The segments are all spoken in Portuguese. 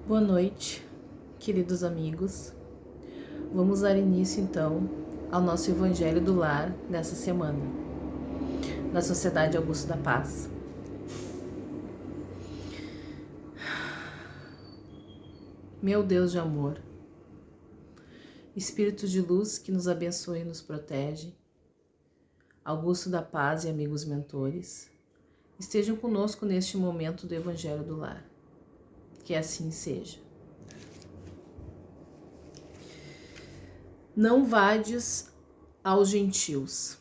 Boa noite, queridos amigos. Vamos dar início então ao nosso Evangelho do Lar dessa semana, da Sociedade Augusto da Paz. Meu Deus de amor, Espírito de luz que nos abençoe e nos protege, Augusto da Paz e amigos mentores, estejam conosco neste momento do Evangelho do Lar. Que assim seja. Não vades aos gentios.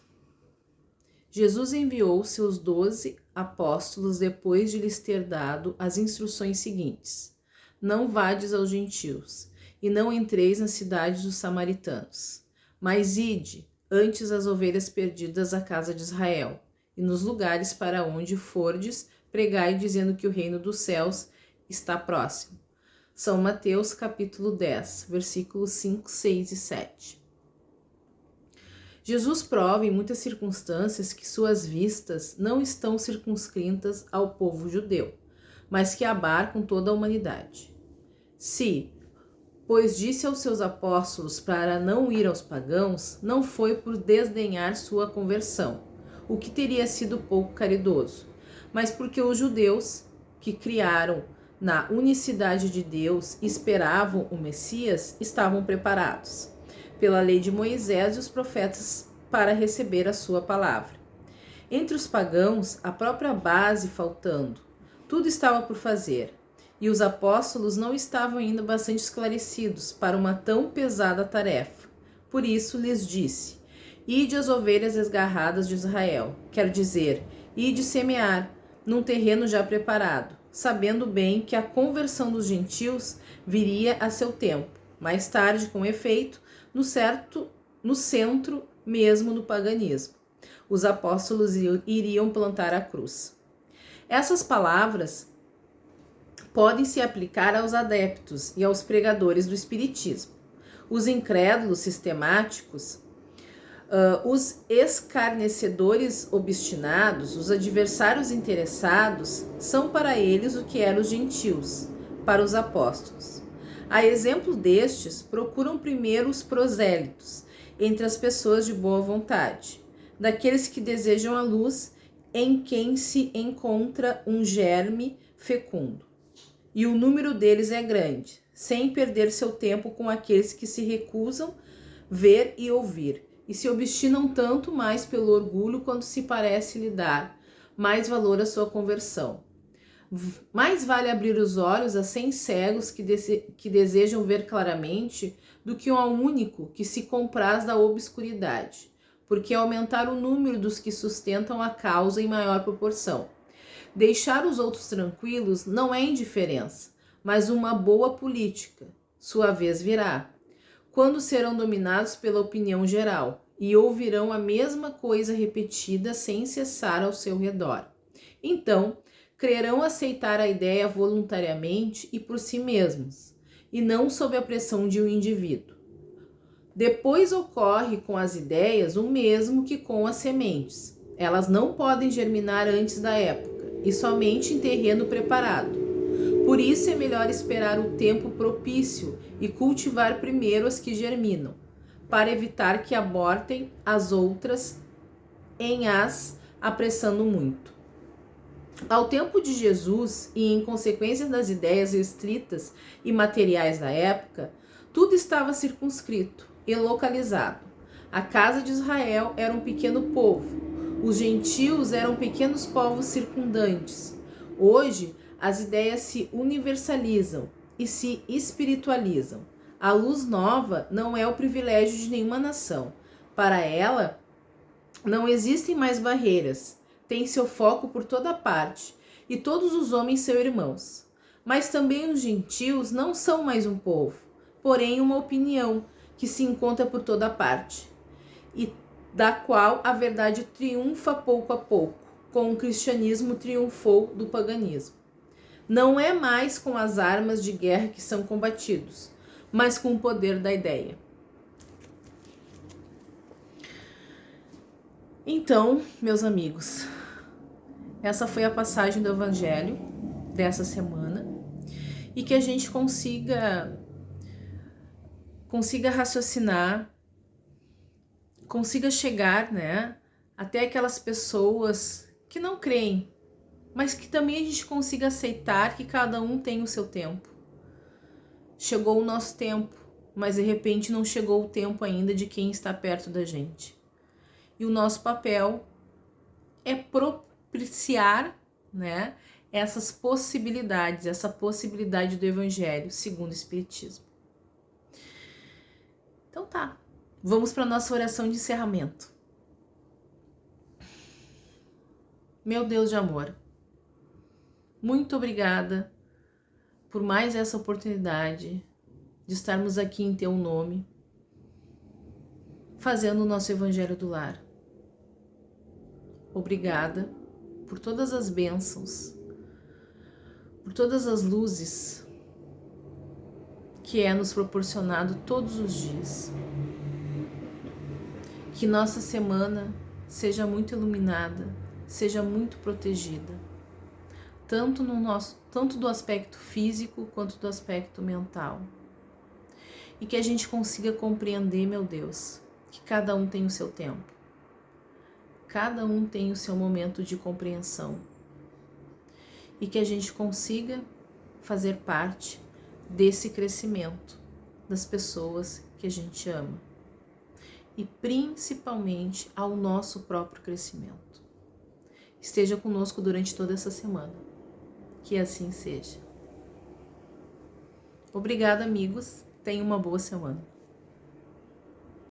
Jesus enviou seus 12 apóstolos depois de lhes ter dado as instruções seguintes: não vades aos gentios, e não entreis nas cidades dos samaritanos, mas ide antes as ovelhas perdidas da casa de Israel, e nos lugares para onde fordes, pregai dizendo que o reino dos céus está próximo. São Mateus capítulo 10, versículos 5, 6 e 7. Jesus prova em muitas circunstâncias que suas vistas não estão circunscritas ao povo judeu, mas que abarcam toda a humanidade. Se, pois disse aos seus apóstolos para não ir aos pagãos, não foi por desdenhar sua conversão, o que teria sido pouco caridoso, mas porque os judeus que criaram na unicidade de Deus e esperavam o Messias estavam preparados pela lei de Moisés e os profetas para receber a sua palavra. Entre os pagãos, a própria base faltando, tudo estava por fazer, e os apóstolos não estavam ainda bastante esclarecidos para uma tão pesada tarefa. Por isso lhes disse: ide as ovelhas esgarradas de Israel, quer dizer, ide semear num terreno já preparado, sabendo bem que a conversão dos gentios viria a seu tempo, mais tarde, com efeito, no centro mesmo do paganismo. Os apóstolos iriam plantar a cruz. Essas palavras podem se aplicar aos adeptos e aos pregadores do espiritismo. Os incrédulos sistemáticos, os escarnecedores obstinados, os adversários interessados, são para eles o que eram os gentios, para os apóstolos. A exemplo destes, procuram primeiro os prosélitos, entre as pessoas de boa vontade, daqueles que desejam a luz em quem se encontra um germe fecundo. E o número deles é grande, sem perder seu tempo com aqueles que se recusam ver e ouvir, e se obstinam tanto mais pelo orgulho quanto se parece lhe dar mais valor à sua conversão. Mais vale abrir os olhos a 100 cegos que desejam ver claramente do que a um único que se compraz da obscuridade, porque aumentar o número dos que sustentam a causa em maior proporção. Deixar os outros tranquilos não é indiferença, mas uma boa política. Sua vez virá, quando serão dominados pela opinião geral e ouvirão a mesma coisa repetida sem cessar ao seu redor. Então, crerão aceitar a ideia voluntariamente e por si mesmos, e não sob a pressão de um indivíduo. Depois ocorre com as ideias o mesmo que com as sementes. Elas não podem germinar antes da época, e somente em terreno preparado. Por isso é melhor esperar o tempo propício e cultivar primeiro as que germinam, para evitar que abortem as outras em as apressando muito. Ao tempo de Jesus e em consequência das ideias restritas e materiais da época, tudo estava circunscrito e localizado. A casa de Israel era um pequeno povo, os gentios eram pequenos povos circundantes. Hoje, as ideias se universalizam e se espiritualizam. A luz nova não é o privilégio de nenhuma nação. Para ela, não existem mais barreiras. Tem seu foco por toda parte, e todos os homens são irmãos. Mas também os gentios não são mais um povo, porém uma opinião que se encontra por toda parte, e da qual a verdade triunfa pouco a pouco, como o cristianismo triunfou do paganismo. Não é mais com as armas de guerra que são combatidos, mas com o poder da ideia. Então, meus amigos, essa foi a passagem do Evangelho dessa semana. e que a gente consiga raciocinar, consiga chegar, né, até aquelas pessoas que não creem, mas que também a gente consiga aceitar que cada um tem o seu tempo. Chegou o nosso tempo, mas de repente não chegou o tempo ainda de quem está perto da gente. E o nosso papel é propiciar, né, essas possibilidades, essa possibilidade do Evangelho segundo o Espiritismo. Então tá, vamos para a nossa oração de encerramento. Meu Deus de amor, muito obrigada por mais essa oportunidade de estarmos aqui em Teu nome, fazendo o nosso Evangelho do Lar. Obrigada por todas as bênçãos, por todas as luzes que é nos proporcionado todos os dias. Que nossa semana seja muito iluminada, seja muito protegida, tanto do aspecto físico quanto do aspecto mental. E que a gente consiga compreender, meu Deus, que cada um tem o seu tempo. Cada um tem o seu momento de compreensão. E que a gente consiga fazer parte desse crescimento das pessoas que a gente ama. E principalmente ao nosso próprio crescimento. Esteja conosco durante toda essa semana. Que assim seja. Obrigada, amigos. Tenham uma boa semana.